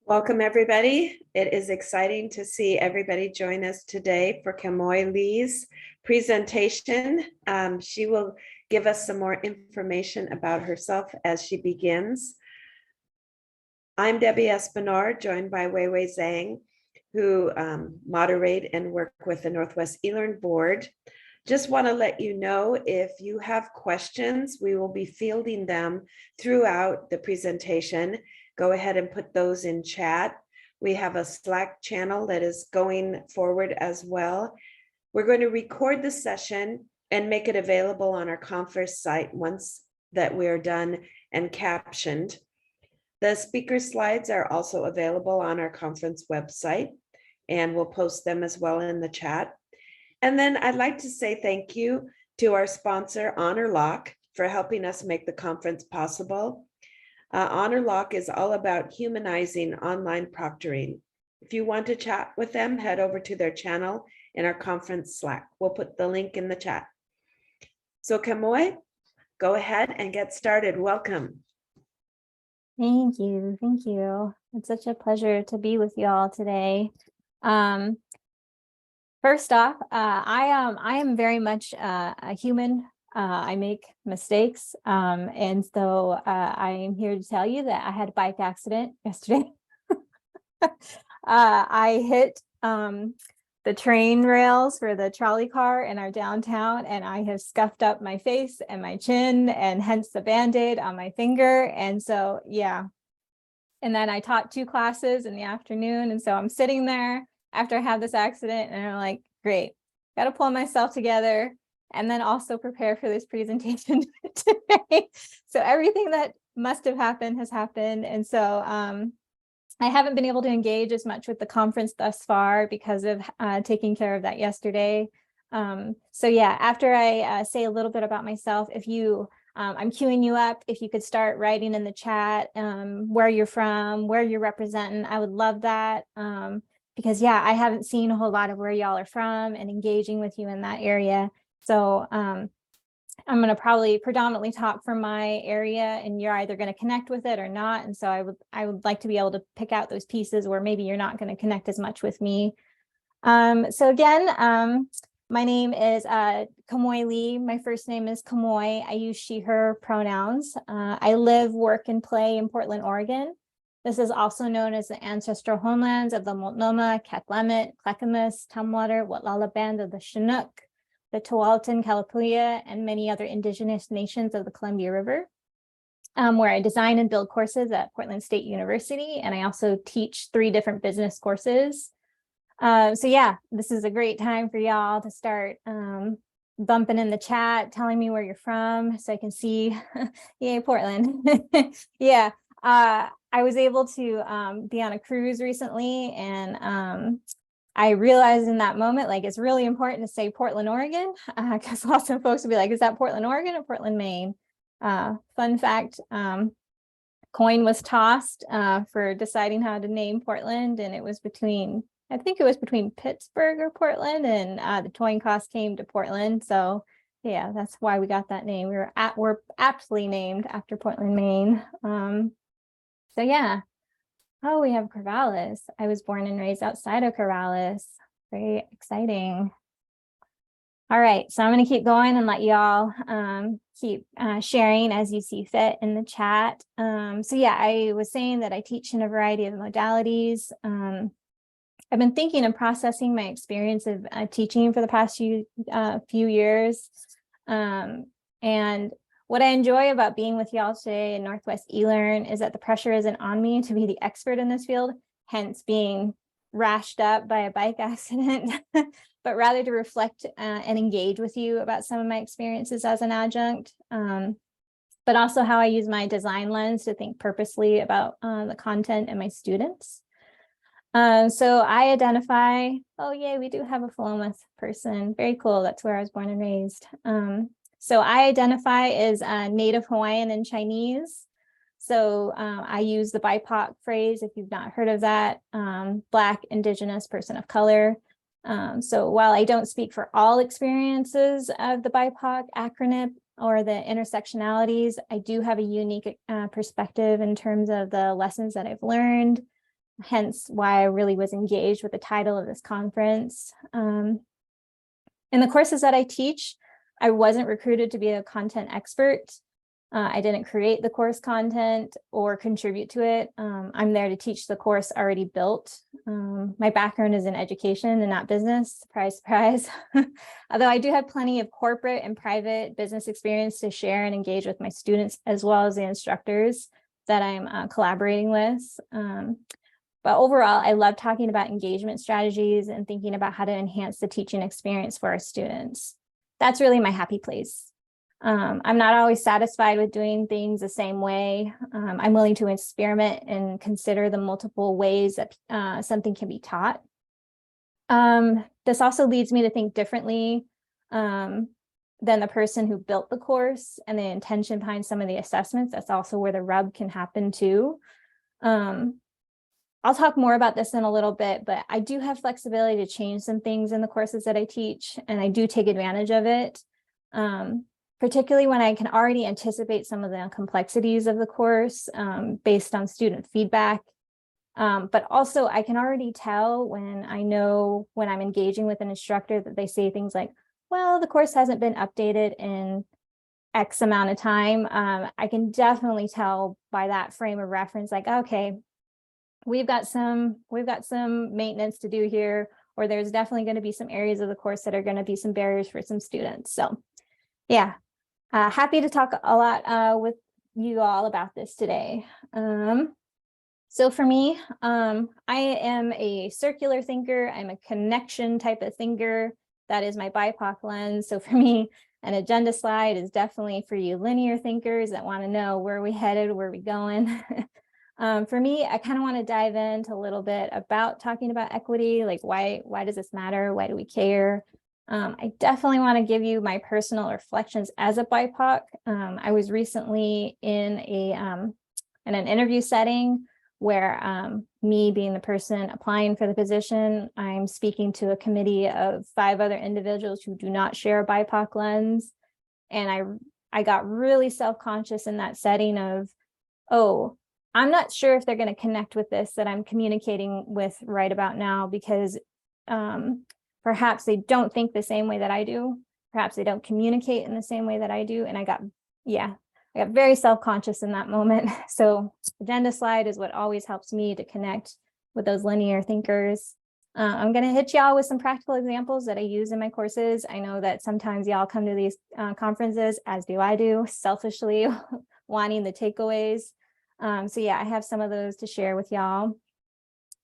Welcome, everybody. It is exciting to see everybody join us today for Kamoy Lee's presentation. She will give us some more information about herself as she begins. I'm Debbie Espinard, joined by Weiwei Zhang, who moderate and work with the Northwest eLearn Board. Just want to let you know, if you have questions, we will be fielding them throughout the presentation. Go ahead and put those in chat. We have a Slack channel that is going forward as well. We're going to record the session and make it available on our conference site once that we're done and captioned. The speaker slides are also available on our conference website, and we'll post them as well in the chat. And then I'd like to say thank you to our sponsor, HonorLock, for helping us make the conference possible. HonorLock is all about humanizing online proctoring. If you want to chat with them, head over to their channel in our conference Slack. We'll put the link in the chat. So Kamoy, go ahead and get started. Welcome. Thank you. Thank you. It's such a pleasure to be with you all today. First off, I am very much a human. I make mistakes. And so I am here to tell you that I had a bike accident yesterday. I hit the train rails for the trolley car in our downtown, and I have scuffed up my face and my chin, and hence the Band-Aid on my finger. And so, yeah. And then I taught 2 classes in the afternoon. And so I'm sitting there after I had this accident, and I'm like, great, got to pull myself together and then also prepare for this presentation today. So everything that must have happened has happened. And so I haven't been able to engage as much with the conference thus far because of taking care of that yesterday. So yeah, after I say a little bit about myself, if you I'm queuing you up. If you could start writing in the chat where you're from, where you're representing, I would love that. Because yeah, I haven't seen a whole lot of where y'all are from and engaging with you in that area. So I'm going to probably predominantly talk from my area, and you're either going to connect with it or not. And so I would like to be able to pick out those pieces where maybe you're not going to connect as much with me. So again, my name is Kamoy Lee. My first name is Kamoy. I use she, her pronouns. I live, work, and play in Portland, Oregon. This is also known as the ancestral homelands of the Multnomah, Cathlamet, Clackamas, Tumwater, Watlala Band of the Chinook, the Tualatin, Kalapuya, and many other indigenous nations of the Columbia River, where I design and build courses at Portland State University. And I also teach 3 different business courses. So yeah, this is a great time for y'all to start bumping in the chat, telling me where you're from so I can see. Yay, Portland. Yeah. I was able to be on a cruise recently, and I realized in that moment, like, it's really important to say Portland, Oregon, because lots of folks will be like, is that Portland, Oregon or Portland, Maine? Fun fact, coin was tossed for deciding how to name Portland, and it was between, I think it was between Pittsburgh or Portland, and the coin cost came to Portland. So yeah, that's why we got that name. We're aptly named after Portland, Maine. So yeah. Oh, we have Corvallis. I was born and raised outside of Corvallis. Very exciting. All right, so I'm going to keep going and let y'all keep sharing as you see fit in the chat. So yeah, I was saying that I teach in a variety of modalities. I've been thinking and processing my experience of teaching for the past few years. And what I enjoy about being with y'all today in Northwest eLearn is that the pressure isn't on me to be the expert in this field, hence being rashed up by a bike accident, but rather to reflect and engage with you about some of my experiences as an adjunct, but also how I use my design lens to think purposely about the content and my students. So I identify, oh yay, we do have a Philomath person. Very cool. That's where I was born and raised. So I identify as Native Hawaiian and Chinese. So I use the BIPOC phrase, if you've not heard of that, Black, Indigenous, Person of Color. So while I don't speak for all experiences of the BIPOC acronym or the intersectionalities, I do have a unique perspective in terms of the lessons that I've learned, hence why I really was engaged with the title of this conference. In the courses that I teach, I wasn't recruited to be a content expert. I didn't create the course content or contribute to it. I'm there to teach the course already built. My background is in education and not business, surprise, surprise. Although I do have plenty of corporate and private business experience to share and engage with my students, as well as the instructors that I'm collaborating with. But overall, I love talking about engagement strategies and thinking about how to enhance the teaching experience for our students. That's really my happy place. I'm not always satisfied with doing things the same way. I'm willing to experiment and consider the multiple ways that something can be taught. This also leads me to think differently than the person who built the course and the intention behind some of the assessments. That's also where the rub can happen too. I'll talk more about this in a little bit, but I do have flexibility to change some things in the courses that I teach, and I do take advantage of it. Particularly when I can already anticipate some of the complexities of the course based on student feedback. But also I can already tell when I know when I'm engaging with an instructor that they say things like, well, the course hasn't been updated in X amount of time. I can definitely tell by that frame of reference, like, okay, we've got some maintenance to do here, or there's definitely going to be some areas of the course that are going to be some barriers for some students. So yeah. Happy to talk a lot with you all about this today. So for me, I am a circular thinker. I'm a connection type of thinker. That is my BIPOC lens. So for me, an agenda slide is definitely for you linear thinkers that want to know where are we headed, where are we going. For me, I kind of want to dive into a little bit about talking about equity, like why does this matter? Why do we care? I definitely want to give you my personal reflections as a BIPOC. I was recently in an interview setting where me being the person applying for the position, I'm speaking to a committee of 5 other individuals who do not share a BIPOC lens. And I got really self-conscious in that setting of, oh, I'm not sure if they're going to connect with this that I'm communicating with right about now, because perhaps they don't think the same way that I do. Perhaps they don't communicate in the same way that I do. And I got very self-conscious in that moment. So agenda slide is what always helps me to connect with those linear thinkers. I'm going to hit y'all with some practical examples that I use in my courses. I know that sometimes y'all come to these conferences, as do I do, selfishly wanting the takeaways. So yeah, I have some of those to share with y'all.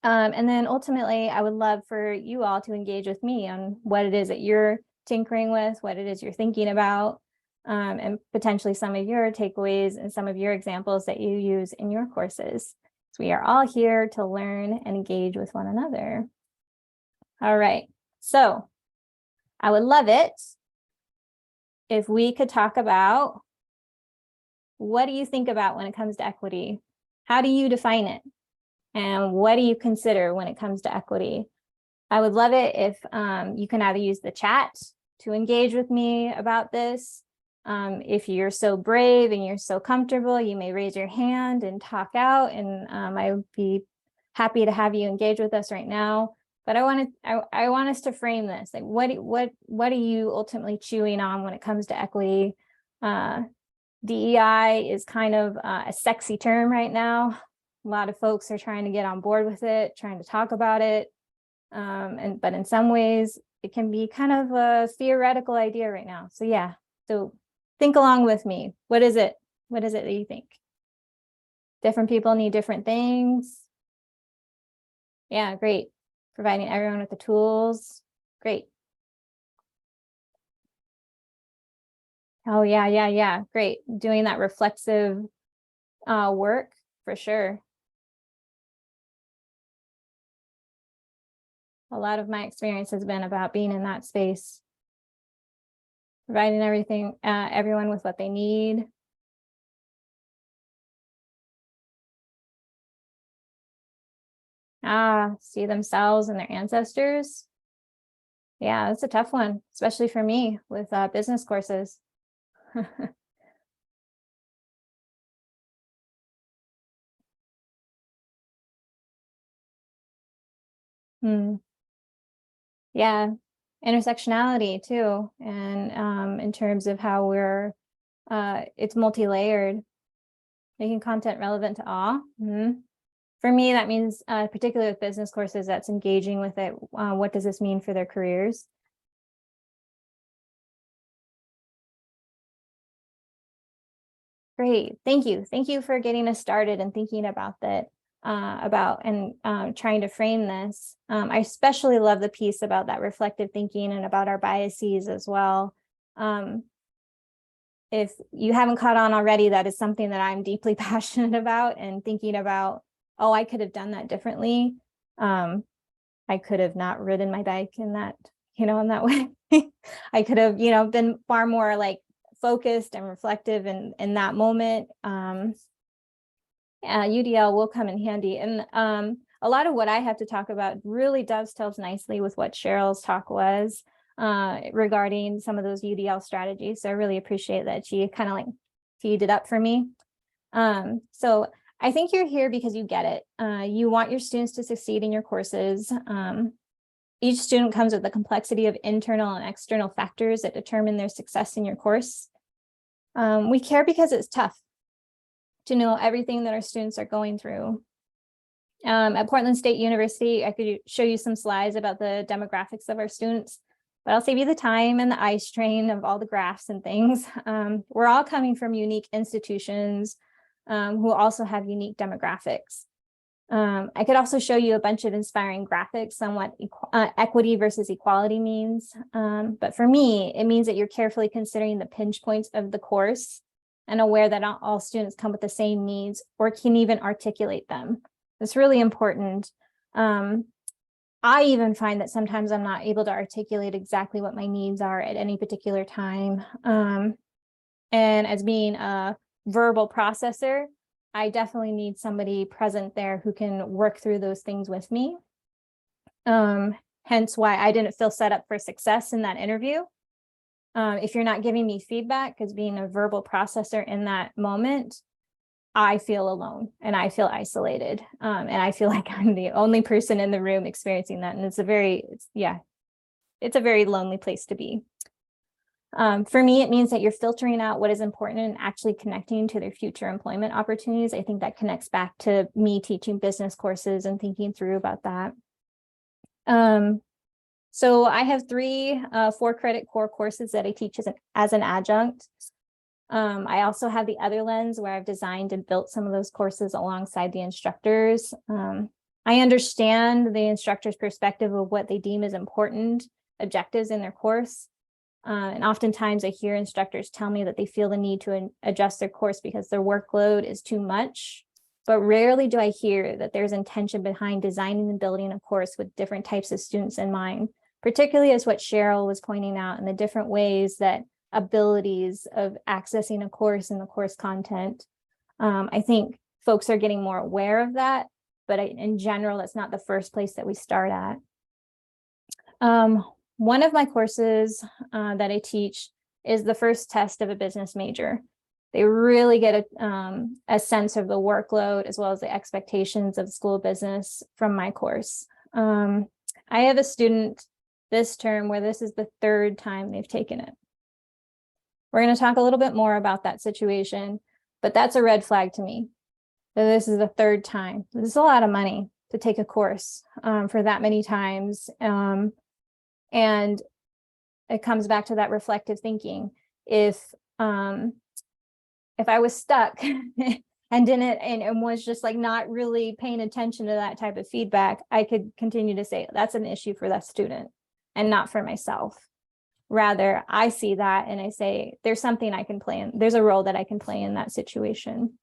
And then ultimately, I would love for you all to engage with me on what it is that you're tinkering with, what it is you're thinking about, and potentially some of your takeaways and some of your examples that you use in your courses. So we are all here to learn and engage with one another. All right, so I would love it if we could talk about, what do you think about when it comes to equity? How do you define it? And what do you consider when it comes to equity? I would love it if you can either use the chat to engage with me about this. If you're so brave and you're so comfortable, you may raise your hand and talk out, and I would be happy to have you engage with us right now. But I want us to frame this. Like, what are you ultimately chewing on when it comes to equity? DEI is kind of a sexy term right now. A lot of folks are trying to get on board with it, trying to talk about it. But in some ways, it can be kind of a theoretical idea right now. So yeah, so think along with me. What is it? What is it that you think? Different people need different things. Yeah, great. Providing everyone with the tools. Great. Oh, yeah. Great. Doing that reflexive work for sure. A lot of my experience has been about being in that space, providing everyone with what they need. See themselves and their ancestors. Yeah, that's a tough one, especially for me with business courses. Hmm. Yeah, intersectionality too, and in terms of how it's multi-layered, making content relevant to all. For me, that means, particularly with business courses, that's engaging with it. What does this mean for their careers? Great, thank you. Thank you for getting us started and thinking about that, trying to frame this. I especially love the piece about that reflective thinking and about our biases as well. If you haven't caught on already, that is something that I'm deeply passionate about, and thinking about, oh, I could have done that differently. I could have not ridden my bike in that, in that way. I could have, been far more like focused and reflective in that moment. UDL will come in handy. And a lot of what I have to talk about really dovetails nicely with what Cheryl's talk was regarding some of those UDL strategies. So I really appreciate that she kind of like teed it up for me. So I think you're here because you get it. You want your students to succeed in your courses. Each student comes with a complexity of internal and external factors that determine their success in your course. We care because it's tough to know everything that our students are going through. At Portland State University, I could show you some slides about the demographics of our students, but I'll save you the time and the eye strain of all the graphs and things. We're all coming from unique institutions who also have unique demographics. I could also show you a bunch of inspiring graphics on what equity versus equality means. But for me, it means that you're carefully considering the pinch points of the course and aware that not all students come with the same needs or can even articulate them. It's really important. I even find that sometimes I'm not able to articulate exactly what my needs are at any particular time. And as being a verbal processor, I definitely need somebody present there who can work through those things with me. Hence why I didn't feel set up for success in that interview. If you're not giving me feedback, because being a verbal processor in that moment, I feel alone and I feel isolated. And I feel like I'm the only person in the room experiencing that. And it's a very lonely place to be. For me, it means that you're filtering out what is important and actually connecting to their future employment opportunities. I think that connects back to me teaching business courses and thinking through about that. So I have 3 4-credit core courses that I teach as an adjunct. I also have the other lens where I've designed and built some of those courses alongside the instructors. I understand the instructor's perspective of what they deem as important objectives in their course. And oftentimes I hear instructors tell me that they feel the need to adjust their course because their workload is too much. But rarely do I hear that there's intention behind designing and building a course with different types of students in mind, particularly as what Cheryl was pointing out in the different ways that abilities of accessing a course and the course content. I think folks are getting more aware of that, but in general, it's not the first place that we start at. One of my courses that I teach is the first test of a business major. They really get a sense of the workload as well as the expectations of school of business from my course. I have a student this term where this is the 3rd time they've taken it. We're going to talk a little bit more about that situation, but that's a red flag to me. That this is the 3rd time. This is a lot of money to take a course for that many times. And it comes back to that reflective thinking. If I was stuck and was just like not really paying attention to that type of feedback, I could continue to say that's an issue for that student and not for myself. Rather, I see that and I say, there's something I can play in. There's a role that I can play in that situation.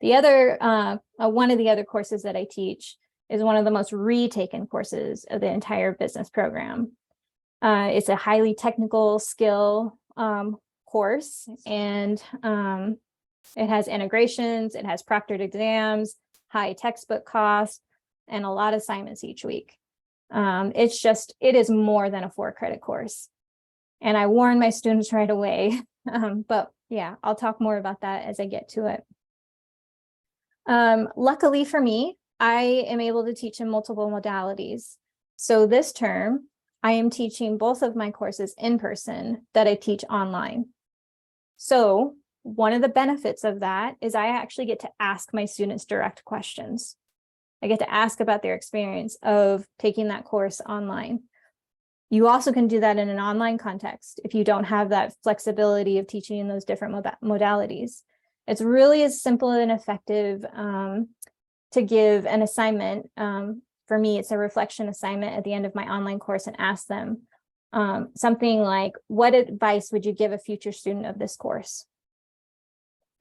The other, one of the other courses that I teach is one of the most retaken courses of the entire business program. It's a highly technical skill course, and it has integrations, it has proctored exams, high textbook costs, and a lot of assignments each week. It is more than a 4-credit course. And I warn my students right away, but yeah, I'll talk more about that as I get to it. Luckily for me, I am able to teach in multiple modalities. So this term, I am teaching both of my courses in person that I teach online. So one of the benefits of that is I actually get to ask my students direct questions. I get to ask about their experience of taking that course online. You also can do that in an online context if you don't have that flexibility of teaching in those different modalities. It's really as simple and effective to give an assignment. For me, it's a reflection assignment at the end of my online course and ask them something like, what advice would you give a future student of this course?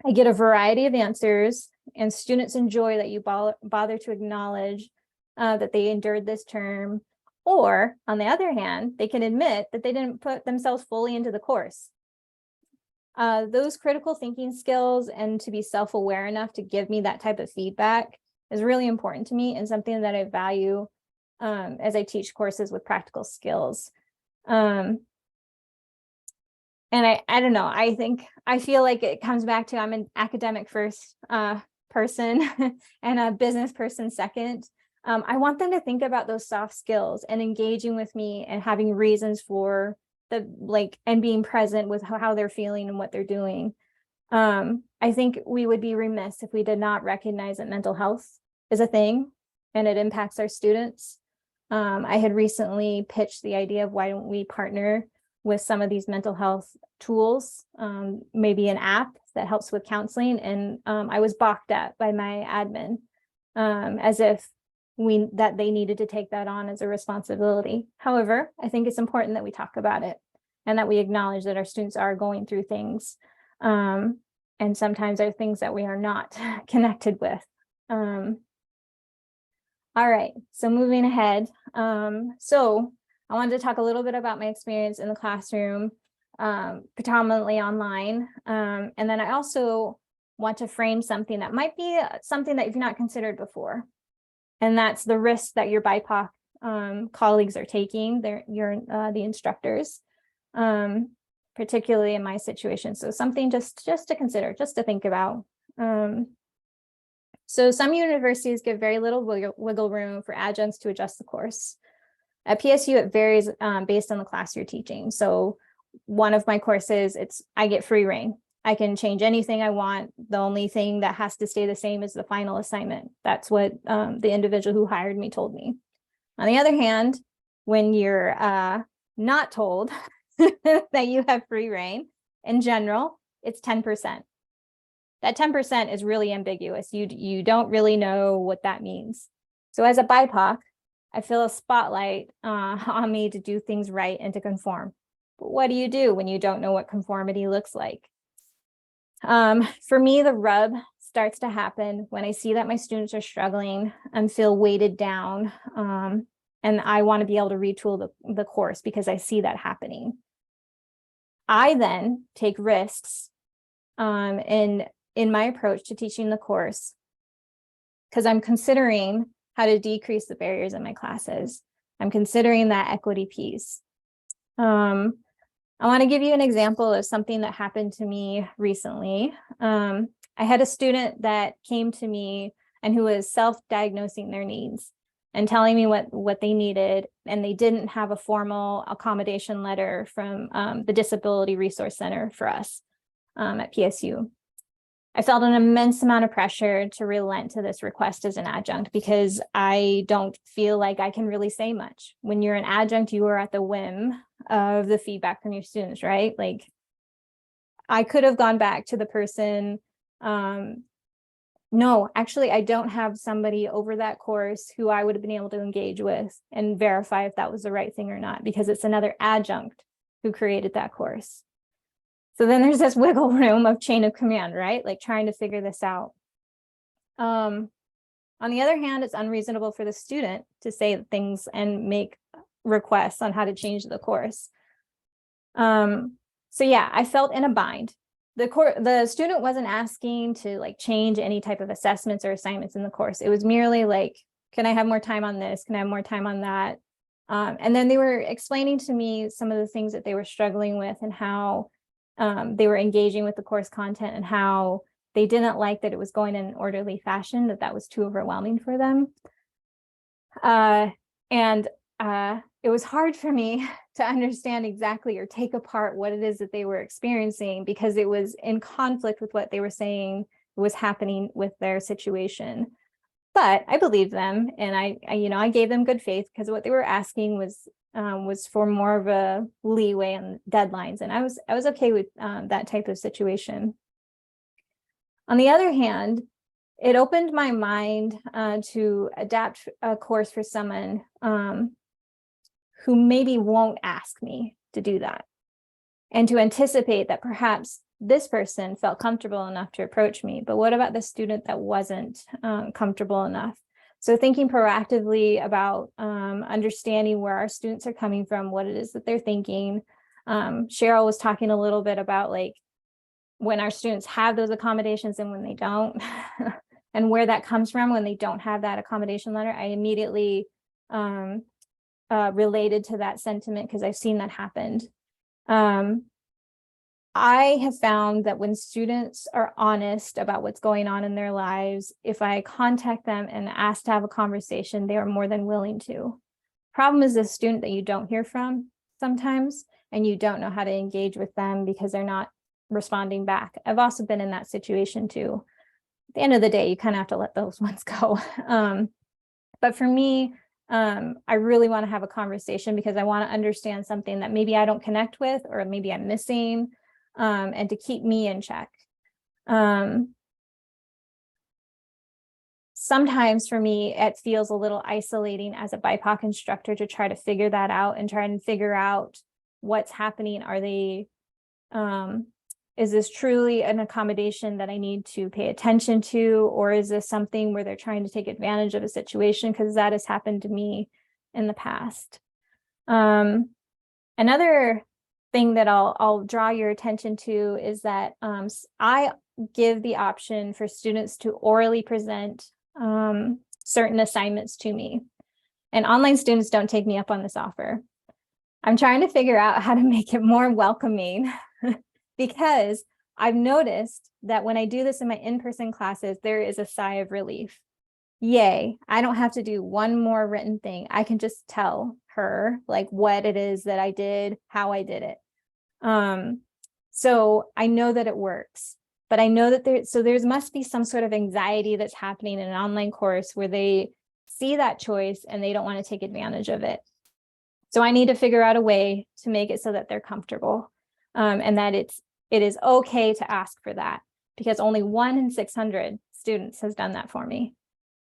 I get a variety of answers, and students enjoy that you bother to acknowledge that they endured this term. Or on the other hand, they can admit that they didn't put themselves fully into the course. Those critical thinking skills and to be self-aware enough to give me that type of feedback is really important to me and something that I value as I teach courses with practical skills. And I don't know, I feel like it comes back to I'm an academic first person and a business person second. I want them to think about those soft skills and engaging with me and having reasons for and being present with how they're feeling and what they're doing. I think we would be remiss if we did not recognize that mental health is a thing and it impacts our students. I had recently pitched the idea of why don't we partner with some of these mental health tools, maybe an app that helps with counseling. And I was balked at by my admin as if that they needed to take that on as a responsibility. However, I think it's important that we talk about it and that we acknowledge that our students are going through things. And sometimes are things that we are not connected with. All right, so moving ahead. So I wanted to talk a little bit about my experience in the classroom, predominantly online. And then I also want to frame something that might be something that you've not considered before. And that's the risk that your BIPOC colleagues are taking, the instructors, particularly in my situation. So something just to consider, just to think about. So some universities give very little wiggle room for adjuncts to adjust the course. At PSU, it varies based on the class you're teaching. So one of my courses, I get free reign. I can change anything I want. The only thing that has to stay the same is the final assignment. That's what the individual who hired me told me. On the other hand, when you're not told that you have free reign, in general, it's 10%. That 10% is really ambiguous. You don't really know what that means. So as a BIPOC, I feel a spotlight on me to do things right and to conform. But what do you do when you don't know what conformity looks like? For me, the rub starts to happen when I see that my students are struggling and feel weighted down. And I want to be able to retool the course because I see that happening. I then take risks in my approach to teaching the course because I'm considering how to decrease the barriers in my classes. I'm considering that equity piece. I want to give you an example of something that happened to me recently. I had a student that came to me and who was self-diagnosing their needs and telling me what they needed, and they didn't have a formal accommodation letter from the Disability Resource Center for us at PSU. I felt an immense amount of pressure to relent to this request as an adjunct because I don't feel like I can really say much. When you're an adjunct, you are at the whim of the feedback from your students, right? Like I could have gone back to the person. No, actually, I don't have somebody over that course who I would have been able to engage with and verify if that was the right thing or not, because it's another adjunct who created that course. So then there's this wiggle room of chain of command, right? Like trying to figure this out. On the other hand, it's unreasonable for the student to say things and make requests on how to change the course. So yeah, I felt in a bind. The student wasn't asking to like change any type of assessments or assignments in the course. It was merely like, can I have more time on this? Can I have more time on that? And then they were explaining to me some of the things that they were struggling with and how they were engaging with the course content and how they didn't like that it was going in an orderly fashion, that was too overwhelming for them. And it was hard for me to understand exactly or take apart what it is that they were experiencing, because it was in conflict with what they were saying was happening with their situation. But I believed them, and I gave them good faith, because what they were asking was for more of a leeway on deadlines, and I was okay with that type of situation. On the other hand, it opened my mind to adapt a course for someone who maybe won't ask me to do that, and to anticipate that perhaps this person felt comfortable enough to approach me, but what about the student that wasn't comfortable enough? So thinking proactively about understanding where our students are coming from, what it is that they're thinking. Cheryl was talking a little bit about like when our students have those accommodations and when they don't, and where that comes from when they don't have that accommodation letter. I immediately related to that sentiment, because I've seen that happen. I have found that when students are honest about what's going on in their lives, if I contact them and ask to have a conversation, they are more than willing to. Problem is the student that you don't hear from sometimes, and you don't know how to engage with them because they're not responding back. I've also been in that situation too. At the end of the day, you kind of have to let those ones go. But for me, I really want to have a conversation because I want to understand something that maybe I don't connect with, or maybe I'm missing, and to keep me in check. Sometimes for me, it feels a little isolating as a BIPOC instructor to try to figure that out and try and figure out what's happening. Are they, is this truly an accommodation that I need to pay attention to, or is this something where they're trying to take advantage of a situation? Because that has happened to me in the past. Another thing that I'll draw your attention to is that I give the option for students to orally present certain assignments to me, and online students don't take me up on this offer. I'm trying to figure out how to make it more welcoming because I've noticed that when I do this in my in-person classes, there is a sigh of relief. Yay, I don't have to do one more written thing. I can just tell her like what it is that I did, how I did it. So I know that it works, but I know that there must be some sort of anxiety that's happening in an online course where they see that choice and they don't want to take advantage of it. So I need to figure out a way to make it so that they're comfortable, and that it is okay to ask for that, because only 1 in 600 students has done that for me.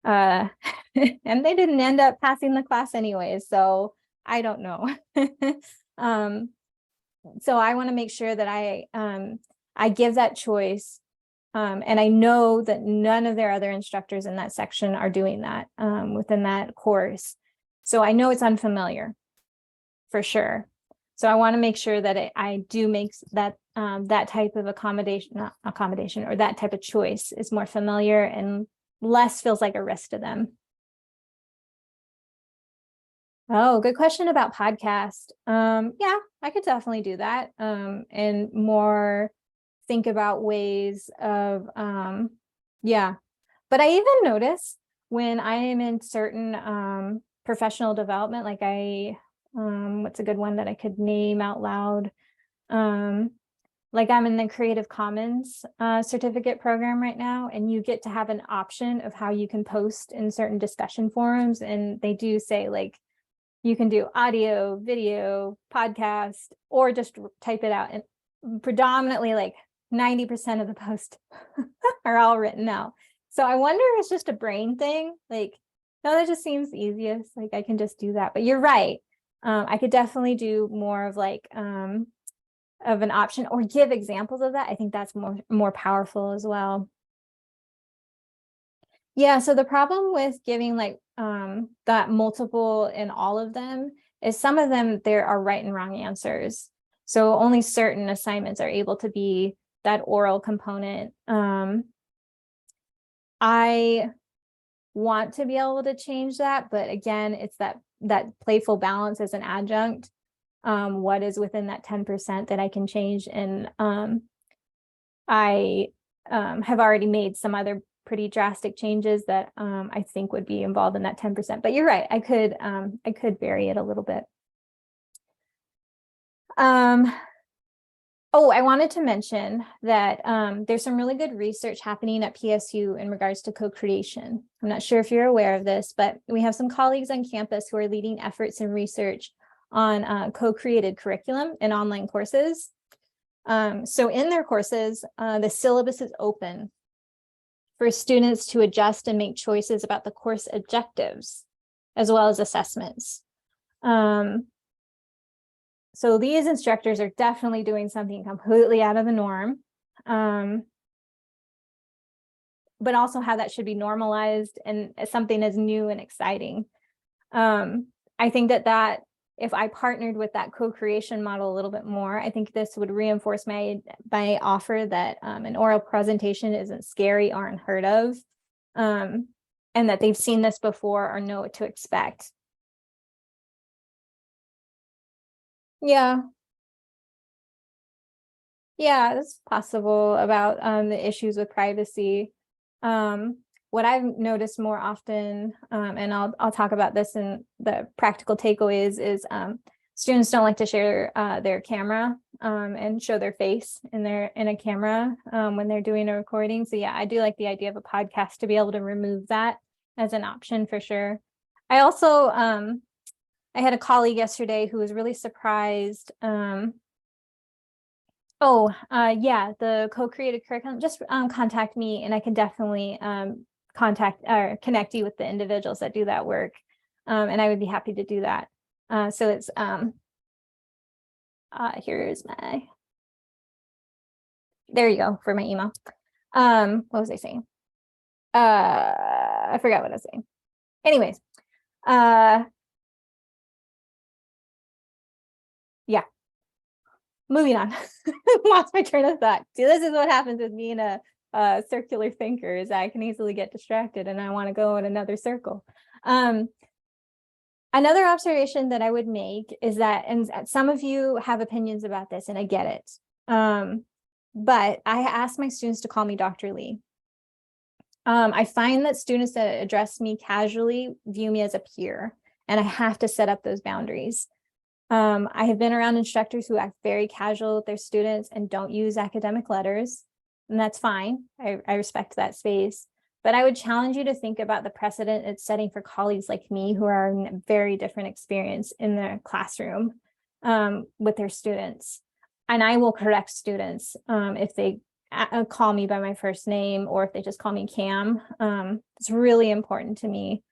And they didn't end up passing the class anyways, so I don't know. So I want to make sure that I give that choice, and I know that none of their other instructors in that section are doing that within that course. So I know it's unfamiliar for sure. So I want to make sure that I do make that that type of accommodation or that type of choice is more familiar and less feels like a risk to them. Oh, good question about podcast. Yeah, I could definitely do that. And more think about ways of, yeah. But I even notice when I am in certain professional development, like what's a good one that I could name out loud? Like I'm in the Creative Commons certificate program right now, and you get to have an option of how you can post in certain discussion forums. And they do say like, you can do audio, video, podcast, or just type it out. And predominantly like 90% of the posts are all written out. So I wonder if it's just a brain thing. Like, no, that just seems easiest. Like I can just do that. But you're right. I could definitely do more of like of an option or give examples of that. I think that's more powerful as well. Yeah, so the problem with giving like that multiple in all of them is some of them there are right and wrong answers. So only certain assignments are able to be that oral component. I want to be able to change that, but again, it's that playful balance as an adjunct. What is within that 10% that I can change, and I have already made some other pretty drastic changes that I think would be involved in that 10%. But you're right, I could vary it a little bit. Oh, I wanted to mention that there's some really good research happening at PSU in regards to co-creation. I'm not sure if you're aware of this, but we have some colleagues on campus who are leading efforts in research on co-created curriculum and online courses. So in their courses, the syllabus is open for students to adjust and make choices about the course objectives, as well as assessments. So these instructors are definitely doing something completely out of the norm, but also how that should be normalized and something as new and exciting. I think that if I partnered with that co-creation model a little bit more, I think this would reinforce my offer that an oral presentation isn't scary or unheard of, and that they've seen this before or know what to expect. Yeah, that's possible about the issues with privacy. What I've noticed more often, and I'll talk about this in the practical takeaways, is students don't like to share their camera and show their face in a camera when they're doing a recording. So yeah, I do like the idea of a podcast to be able to remove that as an option for sure. I also I had a colleague yesterday who was really surprised. Yeah, the co-created curriculum, just contact me and I can definitely contact or connect you with the individuals that do that work. And I would be happy to do that. So it's, here's there you go for my email. What was I saying? I forgot what I was saying. Anyways, yeah, moving on. Lost my train of thought. See, this is what happens with being a circular thinker, is I can easily get distracted and I want to go in another circle. Another observation that I would make is that, and some of you have opinions about this, and I get it. But I ask my students to call me Dr. Lee. I find that students that address me casually view me as a peer, and I have to set up those boundaries. I have been around instructors who act very casual with their students and don't use academic letters, and that's fine. I respect that space. But I would challenge you to think about the precedent it's setting for colleagues like me who are in a very different experience in their classroom with their students. And I will correct students if they call me by my first name or if they just call me Cam. It's really important to me.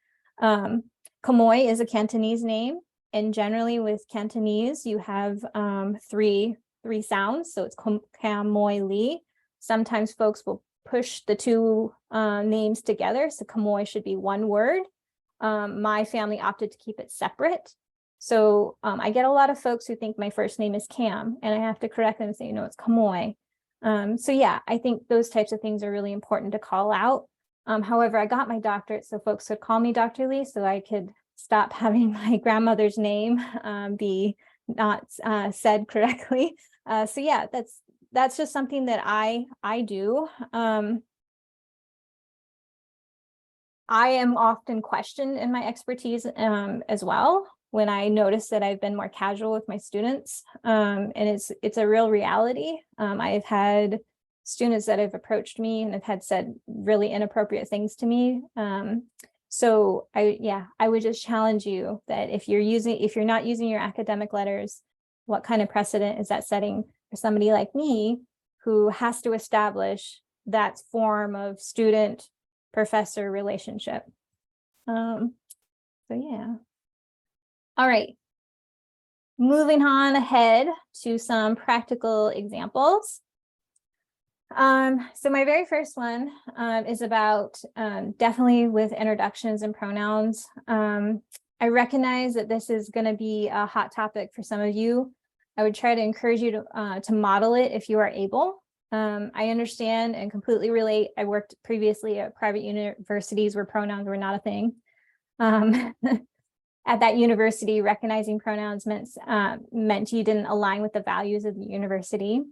Kamoy is a Cantonese name. And generally with Cantonese, you have three sounds. So it's Kamoy Lee. Sometimes folks will push the two names together. So Kamoy should be one word. My family opted to keep it separate. So I get a lot of folks who think my first name is Cam, and I have to correct them and say, no, it's Kamoy. So yeah, I think those types of things are really important to call out. However, I got my doctorate so folks would call me Dr. Lee so I could stop having my grandmother's name be not said correctly. So yeah, that's just something that I do. I am often questioned in my expertise as well when I notice that I've been more casual with my students, and it's a real reality. I've had students that have approached me and have had said really inappropriate things to me. So I would just challenge you that if you're not using your academic letters, what kind of precedent is that setting for somebody like me who has to establish that form of student-professor relationship? So yeah. All right. Moving on ahead to some practical examples. So my very first one is about definitely with introductions and pronouns. I recognize that this is going to be a hot topic for some of you. I would try to encourage you to model it if you are able. I understand and completely relate. I worked previously at private universities where pronouns were not a thing. At that university, recognizing pronouns meant you didn't align with the values of the university.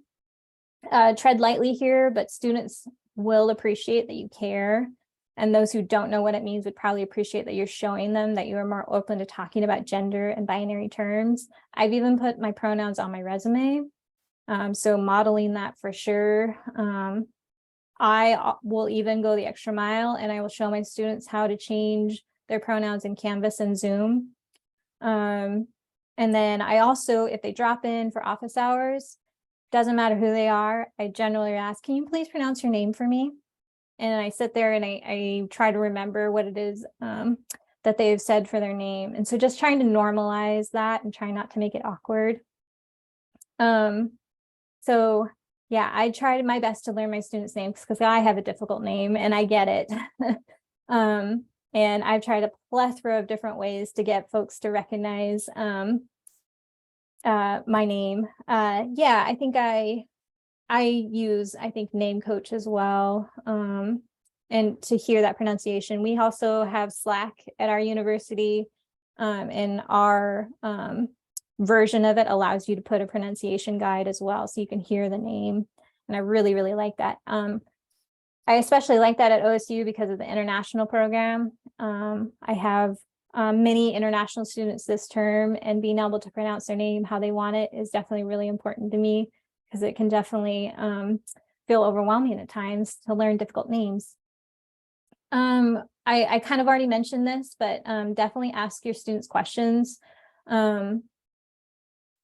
Tread lightly here, but students will appreciate that you care. And those who don't know what it means would probably appreciate that you're showing them that you are more open to talking about gender and binary terms. I've even put my pronouns on my resume. So modeling that for sure. I will even go the extra mile and I will show my students how to change their pronouns in Canvas and Zoom. And then I also, if they drop in for office hours, doesn't matter who they are, I generally ask, can you please pronounce your name for me? And I sit there and I try to remember what it is that they've said for their name. And so just trying to normalize that and trying not to make it awkward. So yeah, I tried my best to learn my students' names because I have a difficult name and I get it. And I've tried a plethora of different ways to get folks to recognize my name. Yeah, I think I use, name coach as well. And to hear that pronunciation. We also have Slack at our university, and our version of it allows you to put a pronunciation guide as well, so you can hear the name. And I really, really like that. I especially like that at OSU because of the international program. I have many international students this term, and being able to pronounce their name how they want it is definitely really important to me, because it can definitely feel overwhelming at times to learn difficult names. I kind of already mentioned this, but definitely ask your students questions.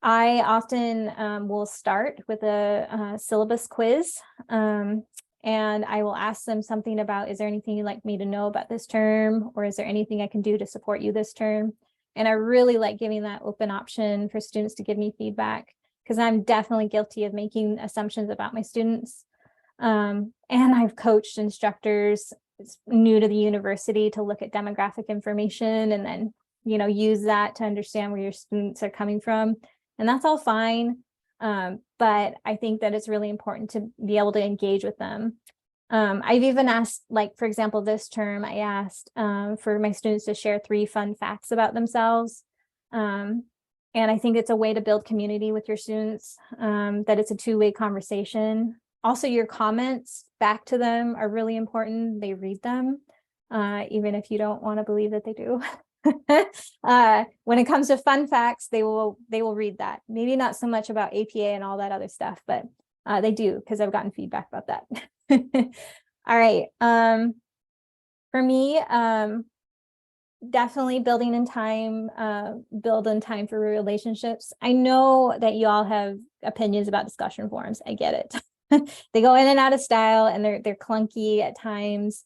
I often will start with a syllabus quiz, and I will ask them something about, is there anything you'd like me to know about this term? Or is there anything I can do to support you this term? And I really like giving that open option for students to give me feedback, because I'm definitely guilty of making assumptions about my students. And I've coached instructors new to the university to look at demographic information and then, use that to understand where your students are coming from. And that's all fine. But I think that it's really important to be able to engage with them. I've even asked, like, for example, this term, I asked for my students to share 3 fun facts about themselves. And I think it's a way to build community with your students, that it's a two-way conversation. Also, your comments back to them are really important. They read them, even if you don't want to believe that they do. When it comes to fun facts, they will read that. Maybe not so much about APA and all that other stuff, but they do, because I've gotten feedback about that. All right. For me, definitely build in time for relationships. I know that you all have opinions about discussion forums. I get it. They go in and out of style, and they're clunky at times.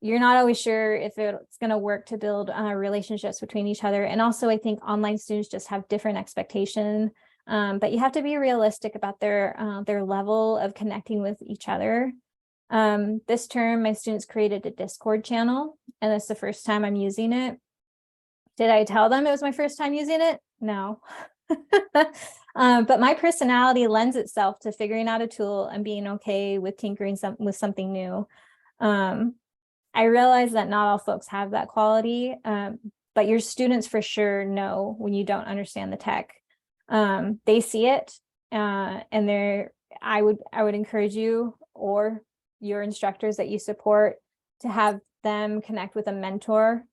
You're not always sure if it's going to work to build relationships between each other. And also, I think online students just have different expectation, but you have to be realistic about their level of connecting with each other. This term, my students created a Discord channel, and it's the first time I'm using it. Did I tell them it was my first time using it? No. But my personality lends itself to figuring out a tool and being okay with tinkering with something new. I realize that not all folks have that quality, but your students for sure know when you don't understand the tech. They see it, and I would encourage you or your instructors that you support to have them connect with a mentor,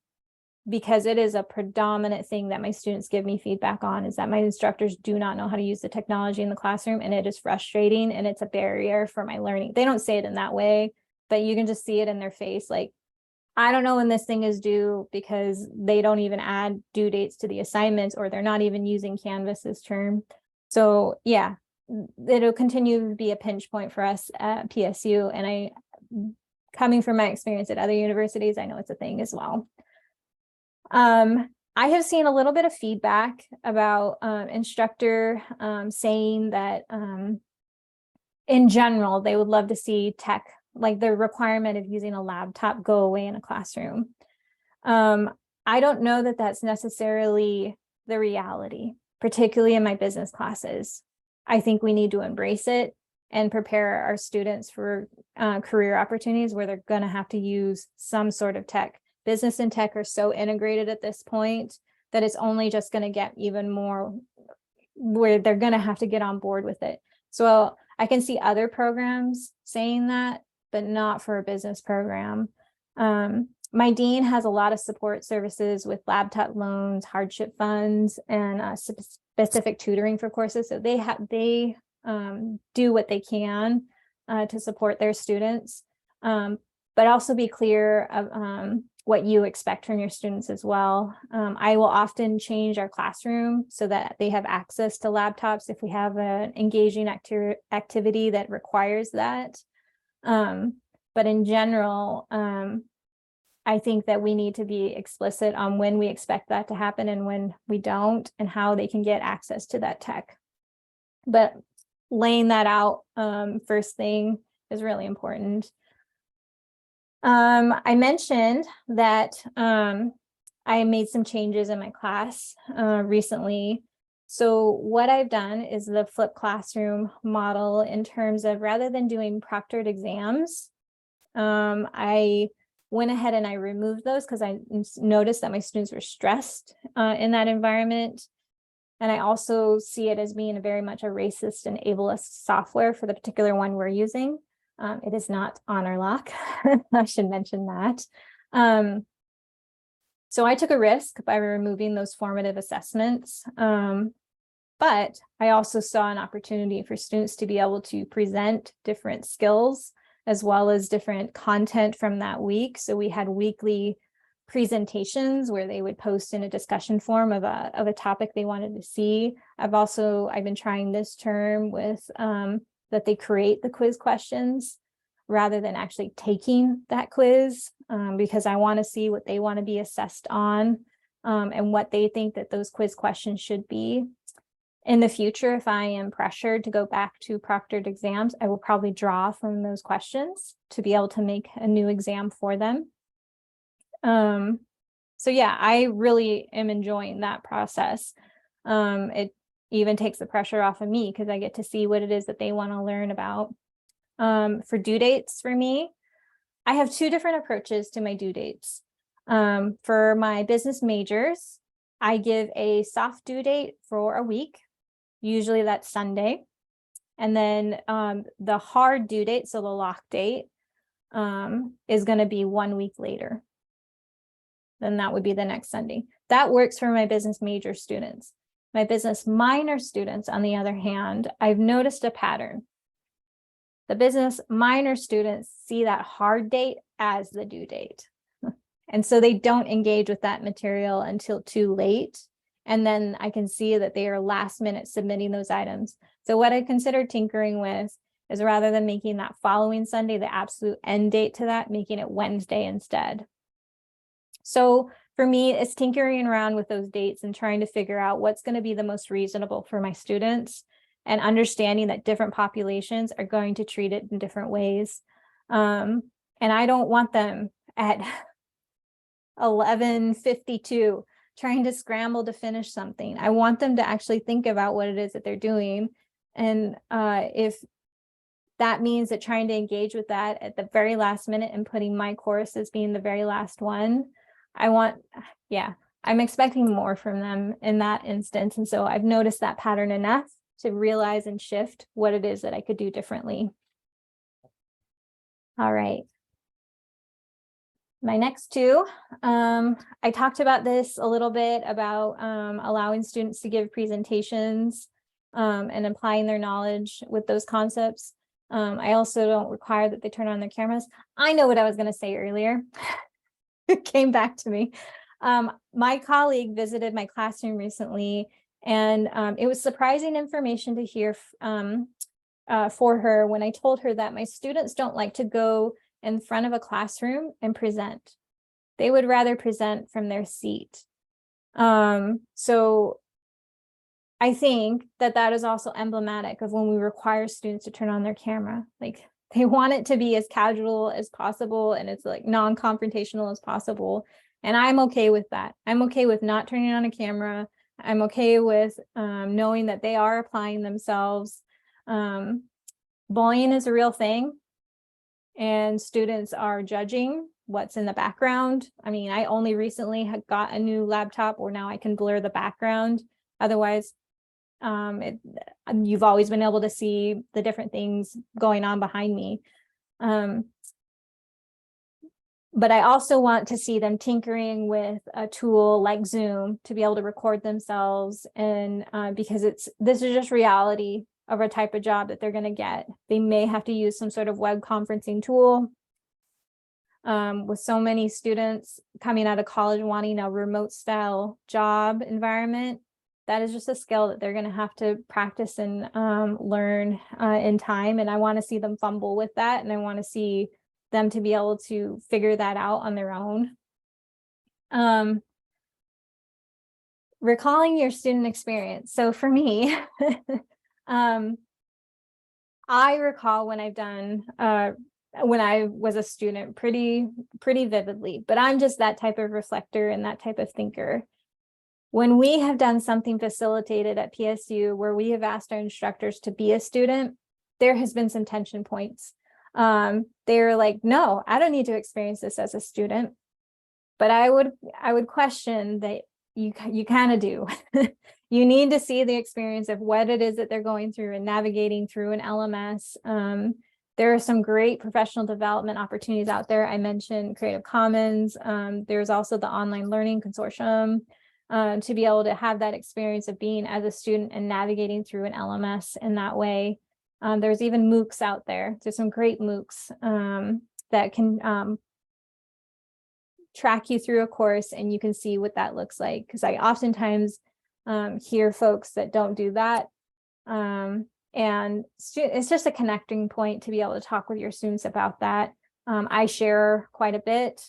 because it is a predominant thing that my students give me feedback on, is that my instructors do not know how to use the technology in the classroom, and it is frustrating, and it's a barrier for my learning. They don't say it in that way, but you can just see it in their face. Like, I don't know when this thing is due, because they don't even add due dates to the assignments, or they're not even using Canvas this term. So yeah, it'll continue to be a pinch point for us at PSU. And coming from my experience at other universities, I know it's a thing as well. I have seen a little bit of feedback about instructor saying that in general, they would love to see tech, like the requirement of using a laptop, go away in a classroom. I don't know that that's necessarily the reality, particularly in my business classes. I think we need to embrace it and prepare our students for career opportunities where they're going to have to use some sort of tech. Business and tech are so integrated at this point that it's only just going to get even more where they're going to have to get on board with it. So I can see other programs saying that, but not for a business program. My dean has a lot of support services with laptop loans, hardship funds, and specific tutoring for courses. So they do what they can to support their students, but also be clear of what you expect from your students as well. I will often change our classroom so that they have access to laptops if we have an engaging activity that requires that. But in general, I think that we need to be explicit on when we expect that to happen and when we don't, and how they can get access to that tech. But laying that out first thing is really important. I mentioned that I made some changes in my class recently. So what I've done is the flipped classroom model in terms of, rather than doing proctored exams, I went ahead and I removed those because I noticed that my students were stressed in that environment. And I also see it as being very much a racist and ableist software for the particular one we're using. It is not Honor Lock. I should mention that. So I took a risk by removing those formative assessments. But I also saw an opportunity for students to be able to present different skills as well as different content from that week. So we had weekly presentations where they would post in a discussion forum of a topic they wanted to see. I've been trying this term with that they create the quiz questions rather than actually taking that quiz, because I want to see what they want to be assessed on, and what they think that those quiz questions should be. In the future, if I am pressured to go back to proctored exams, I will probably draw from those questions to be able to make a new exam for them. So yeah, I really am enjoying that process. It even takes the pressure off of me because I get to see what it is that they want to learn about. For due dates for me, I have two different approaches to my due dates. For my business majors, I give a soft due date for a week. Usually that's Sunday. And then the hard due date, so the lock date, is going to be 1 week later. Then that would be the next Sunday. That works for my business major students. My business minor students, on the other hand, I've noticed a pattern. The business minor students see that hard date as the due date. And so they don't engage with that material until too late. And then I can see that they are last minute submitting those items. So what I consider tinkering with is, rather than making that following Sunday the absolute end date to that, making it Wednesday instead. So for me, it's tinkering around with those dates and trying to figure out what's going to be the most reasonable for my students, and understanding that different populations are going to treat it in different ways. And I don't want them at 11:52 trying to scramble to finish something. I want them to actually think about what it is that they're doing. And if that means that trying to engage with that at the very last minute and putting my course as being the very last one, I'm expecting more from them in that instance. And so I've noticed that pattern enough to realize and shift what it is that I could do differently. All right. My next two, I talked about this a little bit about allowing students to give presentations and applying their knowledge with those concepts. I also don't require that they turn on their cameras. I know what I was going to say earlier. It came back to me. My colleague visited my classroom recently, and it was surprising information to hear for her when I told her that my students don't like to go in front of a classroom and present. They would rather present from their seat. So I think that that is also emblematic of when we require students to turn on their camera. Like, they want it to be as casual as possible and it's like non-confrontational as possible. And I'm okay with that. I'm okay with not turning on a camera. I'm okay with knowing that they are applying themselves. Bullying is a real thing, and students are judging what's in the background. I mean, I only recently got a new laptop where now I can blur the background. Otherwise, You've always been able to see the different things going on behind me. But I also want to see them tinkering with a tool like Zoom to be able to record themselves, and because this is just reality of a type of job that they're going to get. They may have to use some sort of web conferencing tool. With so many students coming out of college wanting a remote style job environment, that is just a skill that they're going to have to practice and learn in time. And I want to see them fumble with that, and I want to see them to be able to figure that out on their own. Recalling your student experience. So for me, I recall when I've done when I was a student pretty vividly, but I'm just that type of reflector and that type of thinker. When we have done something facilitated at PSU where we have asked our instructors to be a student, there has been some tension points. They're like, no, I don't need to experience this as a student. But I would question that you kind of do. You need to see the experience of what it is that they're going through and navigating through an LMS. There are some great professional development opportunities out there. I mentioned Creative Commons. There's also the Online Learning Consortium, to be able to have that experience of being as a student and navigating through an LMS in that way. There's even MOOCs out there. There's some great MOOCs that can track you through a course, and you can see what that looks like. Because I oftentimes hear folks that don't do that. And it's just a connecting point to be able to talk with your students about that. I share quite a bit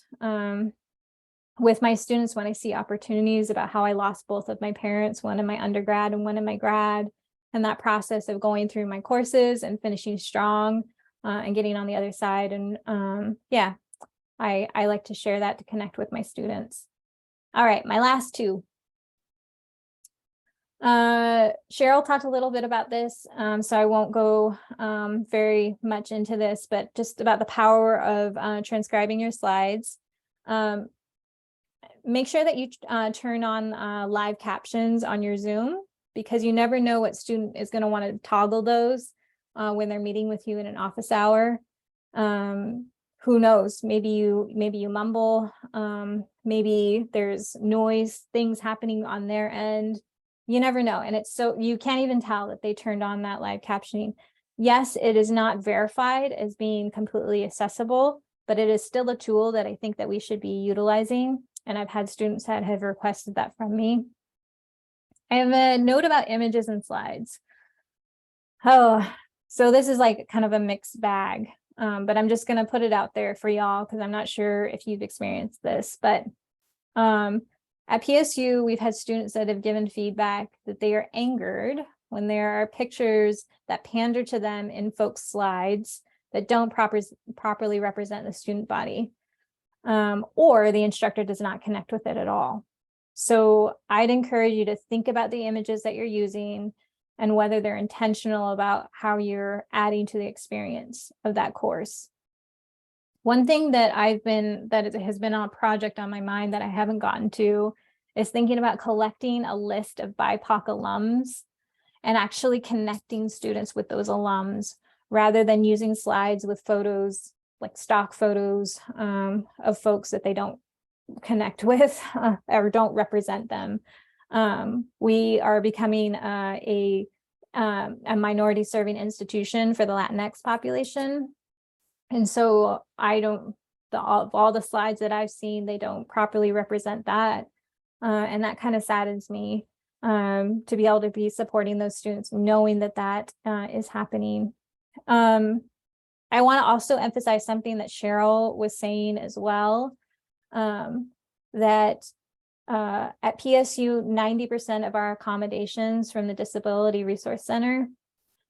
with my students when I see opportunities about how I lost both of my parents, one in my undergrad and one in my grad, and that process of going through my courses and finishing strong and getting on the other side. And yeah, I like to share that to connect with my students. All right, my last two. Cheryl talked a little bit about this, so I won't go very much into this, but just about the power of transcribing your slides. Make sure that you turn on live captions on your Zoom, because you never know what student is going to want to toggle those when they're meeting with you in an office hour. Who knows, maybe you mumble, maybe there's noise, things happening on their end. You never know. And it's so, you can't even tell that they turned on that live captioning. Yes, it is not verified as being completely accessible, but it is still a tool that I think that we should be utilizing. And I've had students that have requested that from me. I have a note about images and slides. Oh, so this is like kind of a mixed bag, but I'm just going to put it out there for y'all because I'm not sure if you've experienced this, but at PSU, we've had students that have given feedback that they are angered when there are pictures that pander to them in folks' slides that don't properly represent the student body, or the instructor does not connect with it at all. So I'd encourage you to think about the images that you're using and whether they're intentional about how you're adding to the experience of that course. One thing that has been on a project on my mind that I haven't gotten to is thinking about collecting a list of BIPOC alums and actually connecting students with those alums rather than using slides with photos, like stock photos of folks that they don't connect with or don't represent them. We are becoming a minority serving institution for the Latinx population. And so all the slides that I've seen, they don't properly represent that. And that kind of saddens me to be able to be supporting those students, knowing that that is happening. I want to also emphasize something that Cheryl was saying as well, that at PSU, 90% of our accommodations from the Disability Resource Center,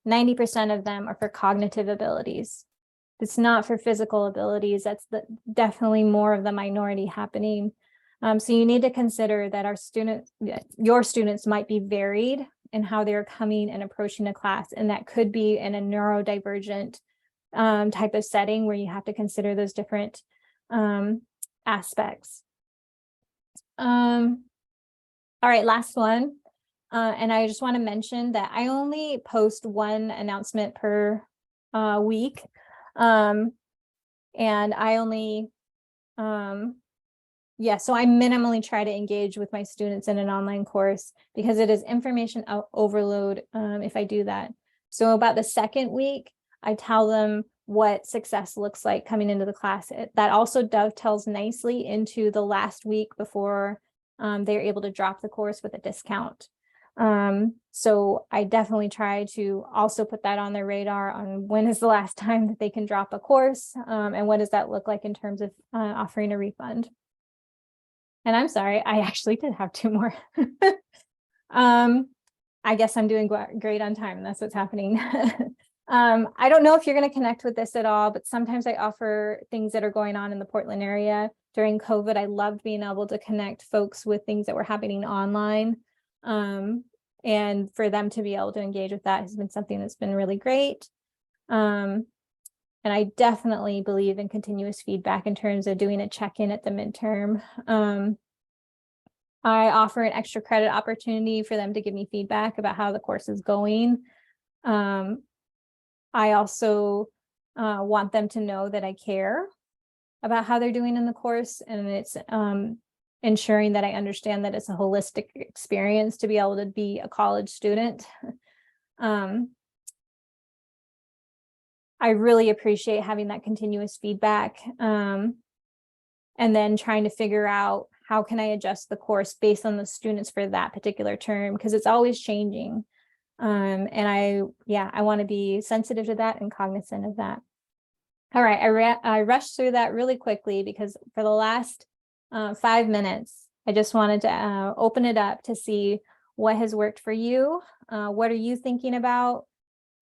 90% of them are for cognitive abilities. It's not for physical abilities. That's definitely more of the minority happening. So you need to consider that your students might be varied in how they're coming and approaching a class, and that could be in a neurodivergent type of setting where you have to consider those different aspects. All right, last one. And I just want to mention that I only post one announcement per week. And I only, so I minimally try to engage with my students in an online course because it is information overload if I do that. So about the second week, I tell them what success looks like coming into the class. That also dovetails nicely into the last week before they're able to drop the course with a discount. So I definitely try to also put that on their radar on when is the last time that they can drop a course, and what does that look like in terms of offering a refund. And I'm sorry, I actually did have two more. I guess I'm doing great on time. That's what's happening. I don't know if you're going to connect with this at all, but sometimes I offer things that are going on in the Portland area. During COVID, I loved being able to connect folks with things that were happening online. And for them to be able to engage with that has been something that's been really great. And I definitely believe in continuous feedback in terms of doing a check-in at the midterm. I offer an extra credit opportunity for them to give me feedback about how the course is going. I also want them to know that I care about how they're doing in the course, and it's ensuring that I understand that it's a holistic experience to be able to be a college student. I really appreciate having that continuous feedback, and then trying to figure out how can I adjust the course based on the students for that particular term, because it's always changing. And I want to be sensitive to that and cognizant of that. All right, I rushed through that really quickly because for the last 5 minutes, I just wanted to open it up to see what has worked for you. What are you thinking about?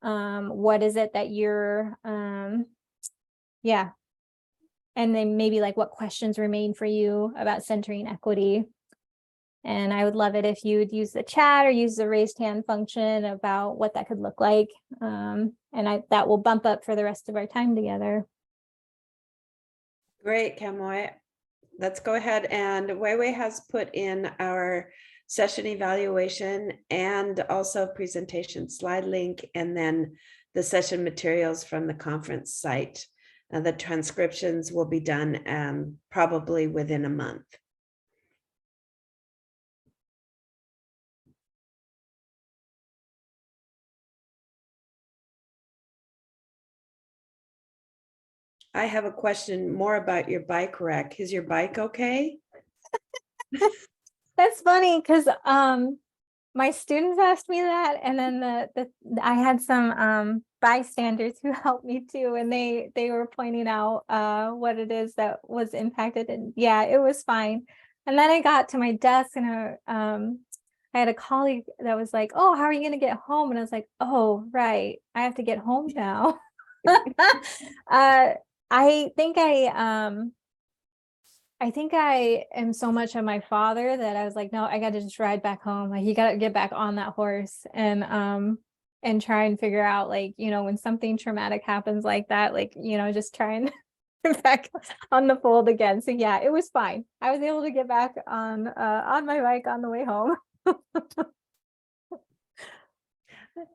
What is it that you're, and then maybe like what questions remain for you about centering equity. And I would love it if you would use the chat or use the raised hand function about what that could look like. And that will bump up for the rest of our time together. Great, Kamoy. Let's go ahead, and Weiwei has put in our session evaluation and also presentation slide link, and then the session materials from the conference site. The transcriptions will be done probably within a month. I have a question more about your bike wreck. Is your bike okay? That's funny because my students asked me that, and then I had some bystanders who helped me too, and they were pointing out what it is that was impacted, and yeah, it was fine. And then I got to my desk, and I had a colleague that was like, "Oh, how are you going to get home?" And I was like, "Oh, right, I have to get home now." I think I am so much of my father that I was like, no, I got to just ride back home. Like, you got to get back on that horse and try and figure out, like, when something traumatic happens like that, like, just try and get back on the fold again. So yeah, it was fine. I was able to get back on my bike on the way home.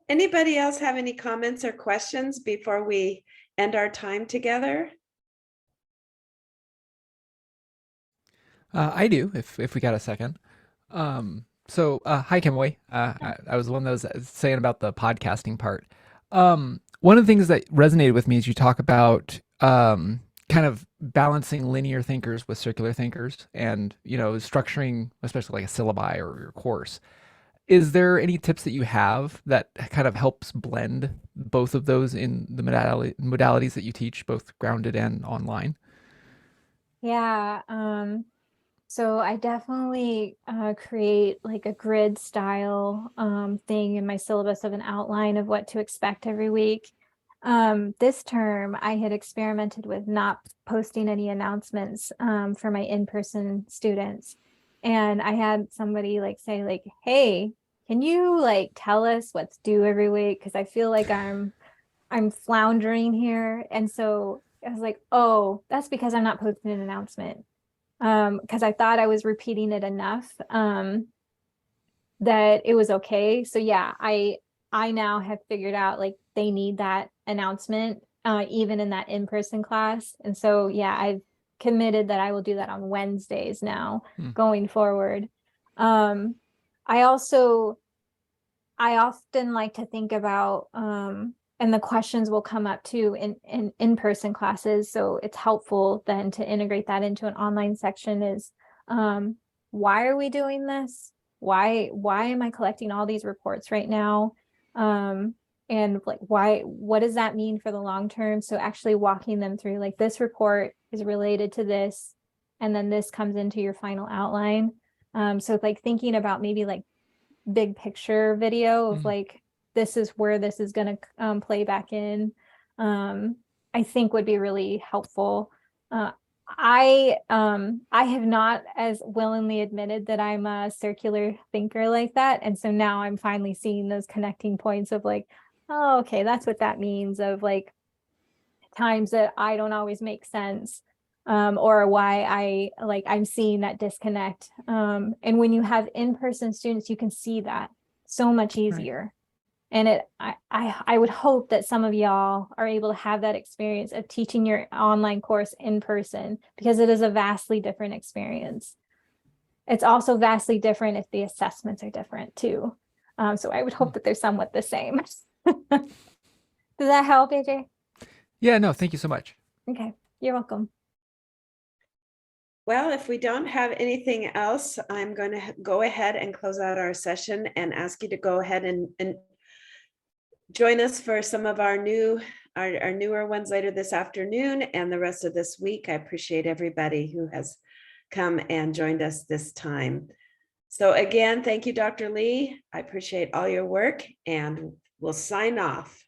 Anybody else have any comments or questions before we end our time together? I do, if we got a second. Hi, Kimway. I was the one that was saying about the podcasting part. One of the things that resonated with me is you talk about kind of balancing linear thinkers with circular thinkers, and structuring, especially like a syllabi or your course. Is there any tips that you have that kind of helps blend both of those in the modalities that you teach, both grounded and online? Yeah. So I definitely create like a grid style thing in my syllabus of an outline of what to expect every week. This term, I had experimented with not posting any announcements for my in-person students. And I had somebody like say like, hey, can you like tell us what's due every week? Because I feel like I'm floundering here. And so I was like, oh, that's because I'm not posting an announcement. Because I thought I was repeating it enough. that it was okay. So yeah, I now have figured out like they need that announcement, even in that in-person class. And so yeah, I've committed that I will do that on Wednesdays now going forward. I also I often like to think about and the questions will come up too in-person classes. So it's helpful then to integrate that into an online section is why are we doing this? Why am I collecting all these reports right now? And like what does that mean for the long term? So actually walking them through like this report is related to this, and then this comes into your final outline. So like thinking about maybe like big picture video of like this is where this is going to play back in, I think would be really helpful. I have not as willingly admitted that I'm a circular thinker like that, and so now I'm finally seeing those connecting points of like, oh, okay, that's what that means, of like times that I don't always make sense, or why I'm seeing that disconnect. And when you have in-person students, you can see that so much easier. Right. And I would hope that some of y'all are able to have that experience of teaching your online course in person, because it is a vastly different experience. It's also vastly different if the assessments are different too. So I would hope that they're somewhat the same. Does that help, AJ? Yeah, no, thank you so much. Okay, you're welcome. Well, if we don't have anything else, I'm going to go ahead and close out our session and ask you to go ahead and join us for some of our newer ones later this afternoon and the rest of this week. I appreciate everybody who has come and joined us this time. So again, thank you, Dr. Lee. I appreciate all your work, and we'll sign off.